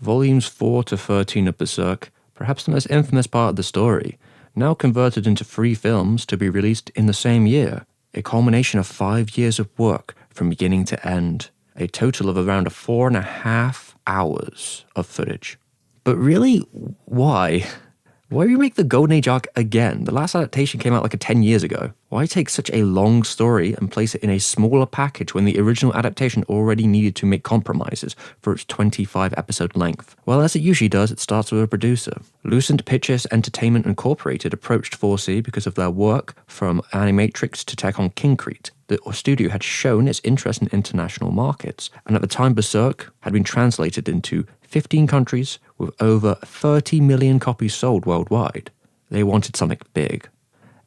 Volumes 4 to 13 of Berserk, perhaps the most infamous part of the story, now converted into 3 films to be released in the same year, a culmination of 5 years of work from beginning to end, a total of around 4.5 hours of footage. But really, why? Why remake the Golden Age arc again? The last adaptation came out like 10 years ago. Why take such a long story and place it in a smaller package when the original adaptation already needed to make compromises for its 25 episode length? Well, as it usually does, it starts with a producer. Lucent Pictures Entertainment Incorporated approached 4C because of their work from Animatrix to take on Kingcrete. The studio had shown its interest in international markets, and at the time Berserk had been translated into 15 countries with over 30 million copies sold worldwide. They wanted something big.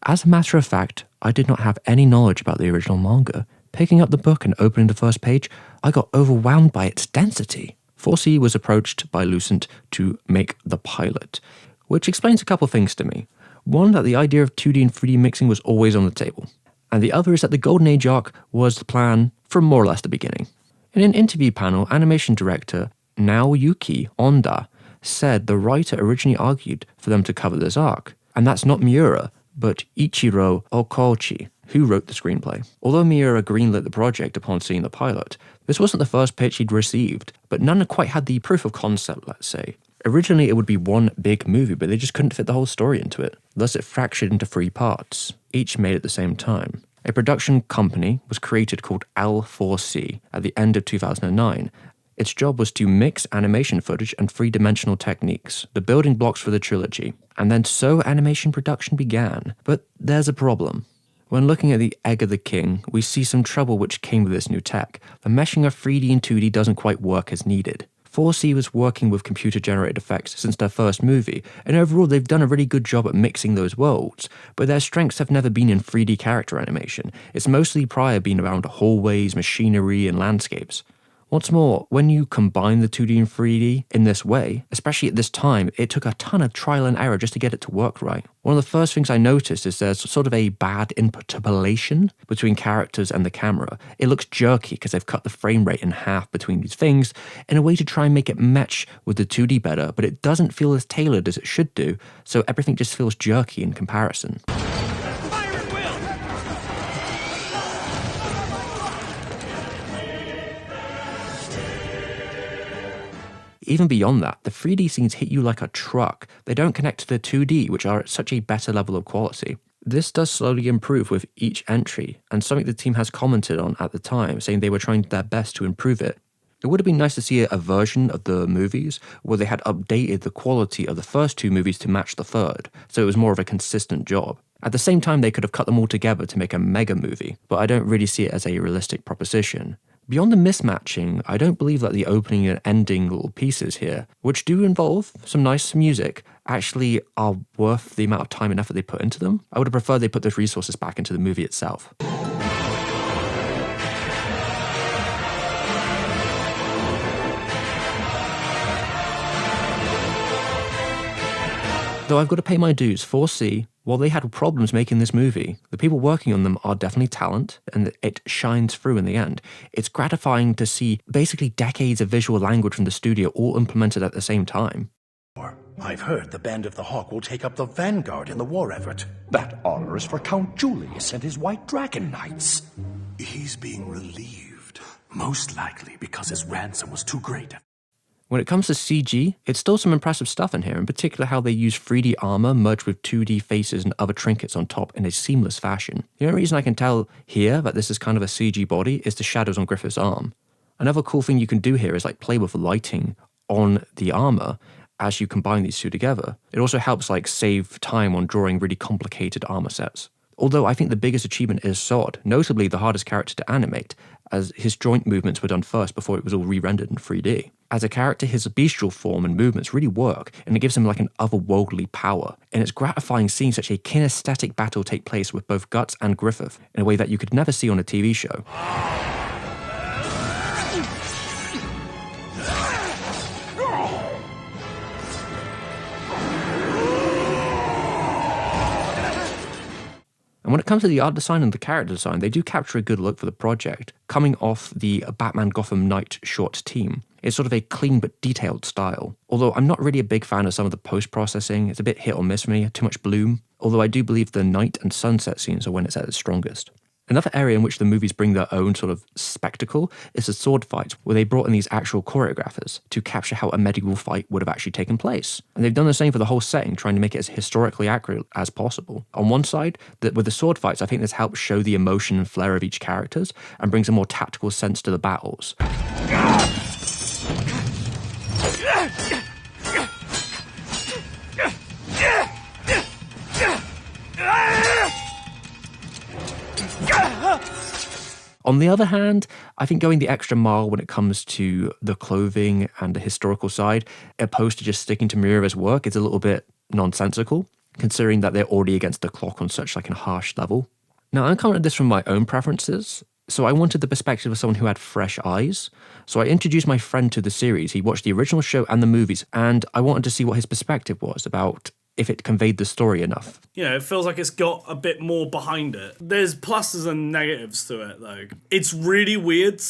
As a matter of fact, I did not have any knowledge about the original manga. Picking up the book and opening the first page, I got overwhelmed by its density. 4C was approached by Lucent to make the pilot, which explains a couple things to me. One, that the idea of 2D and 3D mixing was always on the table. And the other is that the Golden Age arc was the plan from more or less the beginning. In an interview panel, animation director Naoyuki Onda said the writer originally argued for them to cover this arc, and that's not Miura, but Ichiro Okouchi, who wrote the screenplay. Although Miura greenlit the project upon seeing the pilot, this wasn't the first pitch he'd received, but none quite had the proof of concept, let's say. Originally it would be one big movie, but they just couldn't fit the whole story into it. Thus it fractured into 3 parts, each made at the same time. A production company was created called L4C at the end of 2009. Its job was to mix animation footage and 3-dimensional techniques, the building blocks for the trilogy, and then so animation production began. But there's a problem. When looking at the Egg of the King, we see some trouble which came with this new tech. The meshing of 3D and 2D doesn't quite work as needed. 4C was working with computer-generated effects since their first movie, and overall they've done a really good job at mixing those worlds, but their strengths have never been in 3D character animation. It's mostly prior been around hallways, machinery, and landscapes. What's more, when you combine the 2D and 3D in this way, especially at this time, it took a ton of trial and error just to get it to work right. One of the first things I noticed is there's sort of a bad interpolation between characters and the camera. It looks jerky because they've cut the frame rate in half between these things in a way to try and make it match with the 2D better, but it doesn't feel as tailored as it should do, so everything just feels jerky in comparison. Even beyond that, the 3D scenes hit you like a truck. They don't connect to the 2D, which are at such a better level of quality. This does slowly improve with each entry, and something the team has commented on at the time, saying they were trying their best to improve it. It would have been nice to see a version of the movies where they had updated the quality of the first 2 movies to match the third, so it was more of a consistent job. At the same time, they could have cut them all together to make a mega movie, but I don't really see it as a realistic proposition. Beyond the mismatching, I don't believe that the opening and ending little pieces here, which do involve some nice music, actually are worth the amount of time and effort they put into them. I would have preferred they put those resources back into the movie itself. Though I've got to pay my dues, 4C, while they had problems making this movie, the people working on them are definitely talent, and it shines through in the end. It's gratifying to see basically decades of visual language from the studio all implemented at the same time. I've heard the Band of the Hawk will take up the vanguard in the war effort. That honor is for Count Julius and his White Dragon Knights. He's being relieved, most likely because his ransom was too great. When it comes to CG, it's still some impressive stuff in here, in particular how they use 3D armor merged with 2D faces and other trinkets on top in a seamless fashion. The only reason I can tell here that this is kind of a CG body is the shadows on Griffith's arm. Another cool thing you can do here is like play with lighting on the armor as you combine these 2 together. It also helps like save time on drawing really complicated armor sets. Although I think the biggest achievement is Sod, notably the hardest character to animate, as his joint movements were done first before it was all re-rendered in 3D. As a character, his bestial form and movements really work, and it gives him like an otherworldly power. And it's gratifying seeing such a kinesthetic battle take place with both Guts and Griffith in a way that you could never see on a TV show. And when it comes to the art design and the character design, they do capture a good look for the project, coming off the Batman Gotham Knight short team. It's sort of a clean but detailed style. Although I'm not really a big fan of some of the post-processing, it's a bit hit or miss for me, too much bloom. Although I do believe the night and sunset scenes are when it's at its strongest. Another area in which the movies bring their own sort of spectacle is the sword fights, where they brought in these actual choreographers to capture how a medieval fight would have actually taken place. And they've done the same for the whole setting, trying to make it as historically accurate as possible. On one side, with the sword fights, I think this helps show the emotion and flair of each characters and brings a more tactical sense to the battles. On the other hand, I think going the extra mile when it comes to the clothing and the historical side, opposed to just sticking to Miura's work, is a little bit nonsensical, considering that they're already against the clock on such like a harsh level. Now, I come at this from my own preferences, so I wanted the perspective of someone who had fresh eyes. So I introduced my friend to the series. He watched the original show and the movies, and I wanted to see what his perspective was about if it conveyed the story enough. It feels like it's got a bit more behind it. There's pluses and negatives to it, though. It's really weird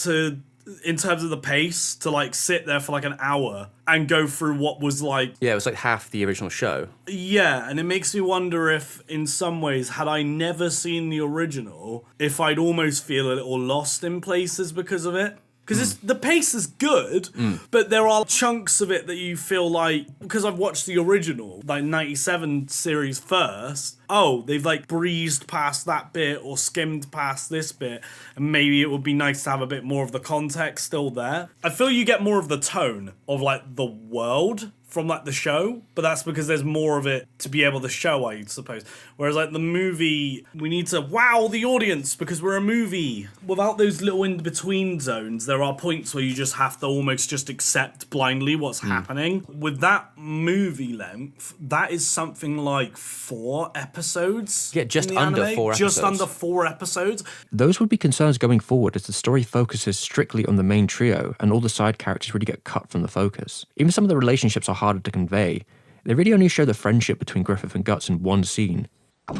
in terms of the pace, to like sit there for like an hour and go through what was like... Yeah, it was like half the original show. Yeah, and it makes me wonder if, in some ways, had I never seen the original, if I'd almost feel a little lost in places because of it. Because the pace is good, but there are chunks of it that you feel like, because I've watched the original, like 97 series first, they've like breezed past that bit or skimmed past this bit, and maybe it would be nice to have a bit more of the context still there. I feel you get more of the tone of like the world from like the show, but that's because there's more of it to be able to show, I suppose. Whereas like the movie, we need to wow the audience because we're a movie. Without those little in-between zones, there are points where you just have to almost just accept blindly what's happening. With that movie length, that is something like 4 episodes. Yeah, just in the under anime. 4 episodes. Just under 4 episodes. Those would be concerns going forward as the story focuses strictly on the main trio and all the side characters really get cut from the focus. Even some of the relationships are harder to convey. They really only show the friendship between Griffith and Guts in one scene. And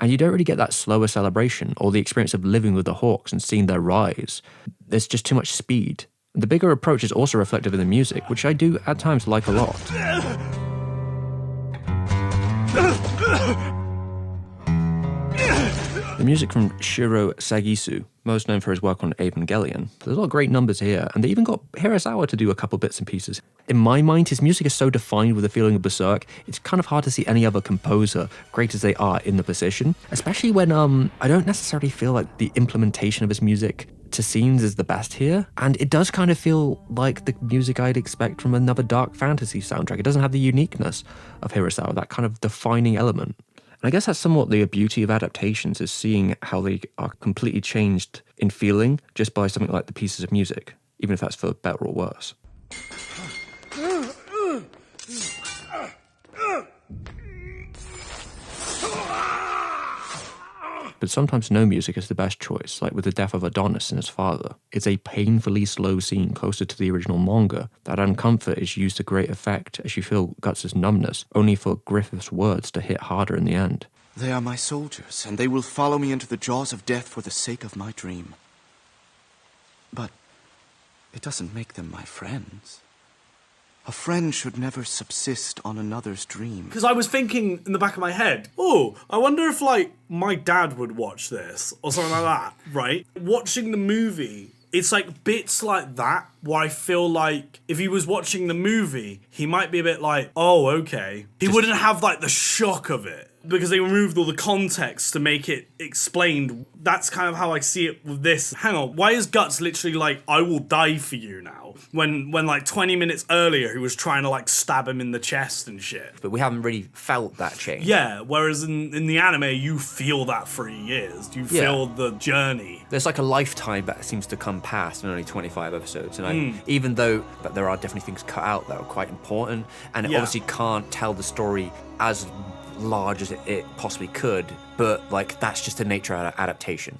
you don't really get that slower celebration or the experience of living with the Hawks and seeing their rise. There's just too much speed. The bigger approach is also reflective in the music, which I do at times like a lot. The music from Shiro Sagisu, most known for his work on Evangelion. There's a lot of great numbers here, and they even got Hirasawa to do a couple bits and pieces. In my mind, his music is so defined with the feeling of Berserk, it's kind of hard to see any other composer, great as they are, in the position. Especially when I don't necessarily feel like the implementation of his music to scenes is the best here, and it does kind of feel like the music I'd expect from another dark fantasy soundtrack. It doesn't have the uniqueness of Hirasawa, that kind of defining element. And I guess that's somewhat the beauty of adaptations, is seeing how they are completely changed in feeling just by something like the pieces of music, even if that's for better or worse. But sometimes no music is the best choice, like with the death of Adonis and his father. It's a painfully slow scene closer to the original manga. That uncomfort is used to great effect as you feel Guts' numbness, only for Griffith's words to hit harder in the end. They are my soldiers, and they will follow me into the jaws of death for the sake of my dream. But it doesn't make them my friends. A friend should never subsist on another's dream. Because I was thinking in the back of my head, I wonder if, like, my dad would watch this, or something like that, right? Watching the movie, it's like bits like that, where I feel like if he was watching the movie, he might be a bit like, okay. He wouldn't have, like, the shock of it, because they removed all the context to make it explained. That's kind of how I see it with this. Hang on, why is Guts literally like, I will die for you now? When like 20 minutes earlier, he was trying to like stab him in the chest and shit. But we haven't really felt that change. Yeah, whereas in the anime, you feel that for years. You feel the journey. There's like a lifetime that seems to come past in only 25 episodes. And even though that there are definitely things cut out that are quite important, and it obviously can't tell the story as large as it possibly could, but like that's just the nature of adaptation.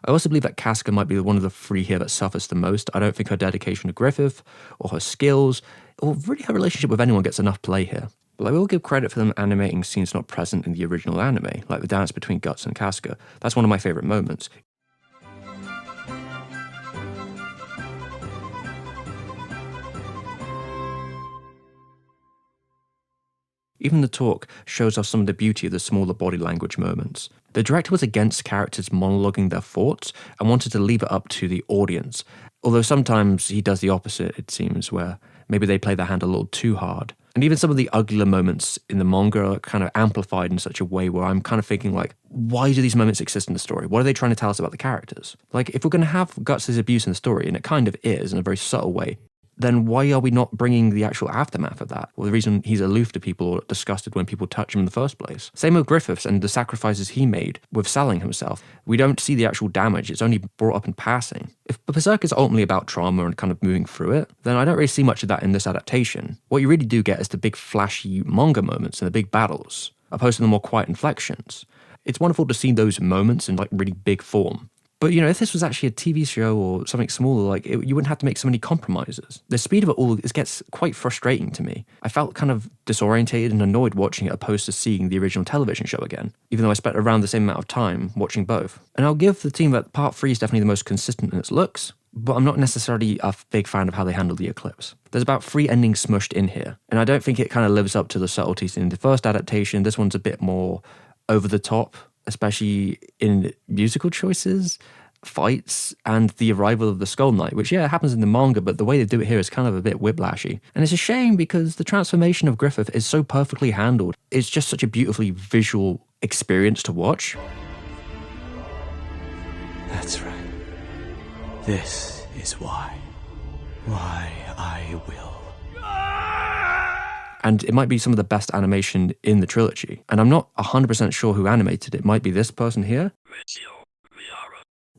I also believe that Casca might be one of the three here that suffers the most. I don't think her dedication to Griffith, or her skills, or really her relationship with anyone gets enough play here. But I will give credit for them animating scenes not present in the original anime, like the dance between Guts and Casca. That's one of my favourite moments. Even the talk shows off some of the beauty of the smaller body language moments. The director was against characters monologuing their thoughts and wanted to leave it up to the audience, although sometimes he does the opposite, it seems, where maybe they play their hand a little too hard. And even some of the uglier moments in the manga are kind of amplified in such a way where I'm kind of thinking like, why do these moments exist in the story? What are they trying to tell us about the characters? Like, if we're going to have Guts' abuse in the story, and it kind of is in a very subtle way, then why are we not bringing the actual aftermath of that? Well, the reason he's aloof to people or disgusted when people touch him in the first place. Same with Griffiths and the sacrifices he made with selling himself. We don't see the actual damage, it's only brought up in passing. If Berserk is ultimately about trauma and kind of moving through it, then I don't really see much of that in this adaptation. What you really do get is the big flashy manga moments and the big battles, opposed to the more quiet inflections. It's wonderful to see those moments in like really big form. But, you know, if this was actually a TV show or something smaller, like, you wouldn't have to make so many compromises. The speed of it all gets quite frustrating to me. I felt kind of disorientated and annoyed watching it opposed to seeing the original television show again, even though I spent around the same amount of time watching both. And I'll give the team that Part 3 is definitely the most consistent in its looks, but I'm not necessarily a big fan of how they handle the eclipse. There's about 3 endings smushed in here, and I don't think it kind of lives up to the subtleties in the first adaptation. This one's a bit more over the top, especially in musical choices, fights, and the arrival of the Skull Knight, which, yeah, happens in the manga, but the way they do it here is kind of a bit whiplashy. And it's a shame because the transformation of Griffith is so perfectly handled. It's just such a beautifully visual experience to watch. That's right. This is why. Why I will. And it might be some of the best animation in the trilogy. And I'm not 100% sure who animated it. It might be this person here.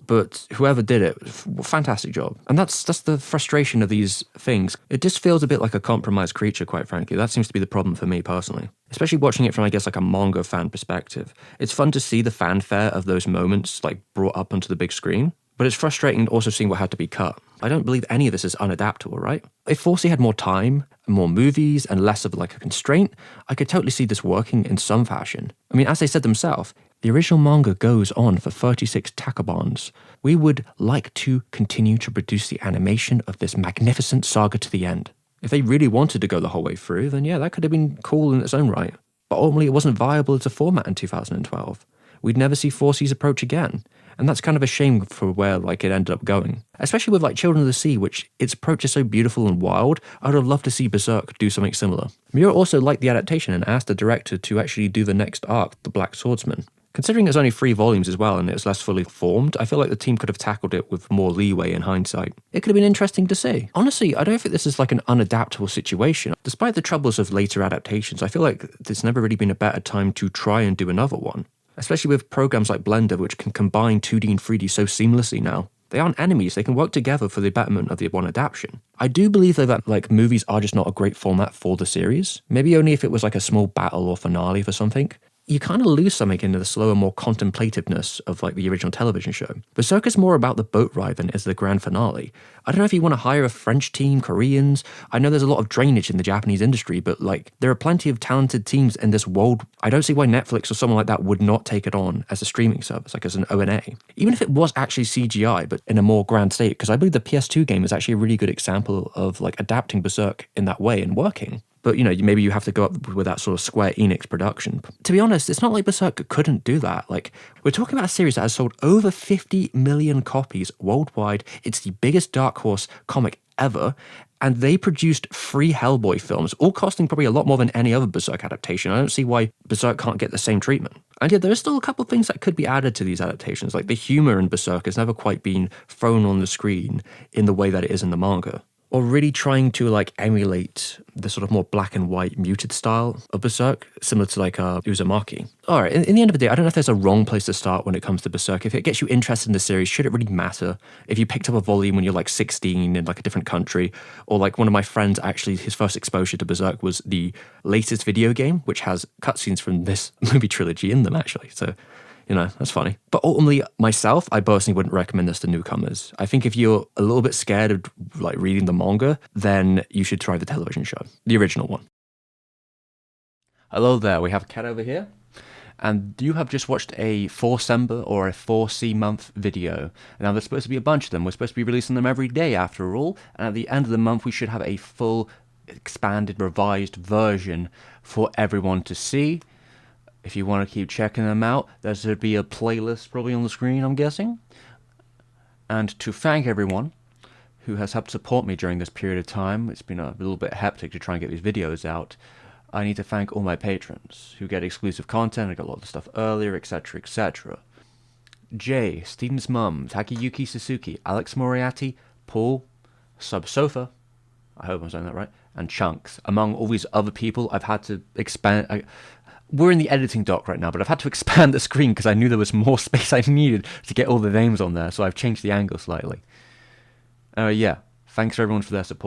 But whoever did it, fantastic job. And that's the frustration of these things. It just feels a bit like a compromised creature, quite frankly. That seems to be the problem for me personally. Especially watching it from, I guess, like a manga fan perspective. It's fun to see the fanfare of those moments, like, brought up onto the big screen. But it's frustrating also seeing what had to be cut. I don't believe any of this is unadaptable, right? If Forsey had more time, more movies, and less of like a constraint, I could totally see this working in some fashion. I mean, as they said themselves, the original manga goes on for 36 takabons. We would like to continue to produce the animation of this magnificent saga to the end. If they really wanted to go the whole way through, then yeah, that could have been cool in its own right. But ultimately, it wasn't viable as a format in 2012. We'd never see Forsey's approach again. And that's kind of a shame for where like it ended up going. Especially with like Children of the Sea, which its approach is so beautiful and wild, I would have loved to see Berserk do something similar. Miura also liked the adaptation and asked the director to actually do the next arc, The Black Swordsman. Considering it's only 3 volumes as well and it's less fully formed, I feel like the team could have tackled it with more leeway in hindsight. It could have been interesting to see. Honestly, I don't think this is like an unadaptable situation. Despite the troubles of later adaptations, I feel like there's never really been a better time to try and do another one. Especially with programs like Blender, which can combine 2D and 3D so seamlessly now. They aren't enemies, they can work together for the betterment of the one adaptation. I do believe though that like movies are just not a great format for the series. Maybe only if it was like a small battle or finale for something. You kind of lose something in the slower, more contemplativeness of like the original television show. Berserk is more about the boat ride than is the grand finale. I don't know if you want to hire a French team, Koreans. I know there's a lot of drainage in the Japanese industry, but like there are plenty of talented teams in this world. I don't see why Netflix or someone like that would not take it on as a streaming service, like as an ONA. Even if it was actually CGI, but in a more grand state, because I believe the PS2 game is actually a really good example of like adapting Berserk in that way and working. But, you know, maybe you have to go up with that sort of Square Enix production. To be honest, it's not like Berserk couldn't do that. Like, we're talking about a series that has sold over 50 million copies worldwide. It's the biggest Dark Horse comic ever. And they produced 3 Hellboy films, all costing probably a lot more than any other Berserk adaptation. I don't see why Berserk can't get the same treatment. And yet, there's still a couple of things that could be added to these adaptations. Like, the humor in Berserk has never quite been thrown on the screen in the way that it is in the manga. Or really trying to like emulate the sort of more black and white muted style of Berserk, similar to like Uzumaki. Alright, in the end of the day, I don't know if there's a wrong place to start when it comes to Berserk. If it gets you interested in the series, should it really matter? If you picked up a volume when you're like 16 in like a different country, or like one of my friends actually, his first exposure to Berserk was the latest video game, which has cutscenes from this movie trilogy in them actually. So That's funny. But ultimately, myself, I personally wouldn't recommend this to newcomers. I think if you're a little bit scared of like reading the manga, then you should try the television show, the original one. Hello there, we have Kat over here. And you have just watched a 4-Sember or a 4C month video. Now, there's supposed to be a bunch of them. We're supposed to be releasing them every day after all. And at the end of the month, we should have a full, expanded, revised version for everyone to see. If you want to keep checking them out, there should be a playlist probably on the screen, I'm guessing. And to thank everyone who has helped support me during this period of time, it's been a little bit hectic to try and get these videos out. I need to thank all my patrons who get exclusive content. I got a lot of stuff earlier, etc., etc. Jay, Steven's mum, Takayuki Suzuki, Alex Moriarty, Paul, Subsofa, I hope I'm saying that right, and Chunks. Among all these other people, I've had to expand. We're in the editing dock right now, but I've had to expand the screen because I knew there was more space I needed to get all the names on there, so I've changed the angle slightly. Yeah, thanks everyone for their support.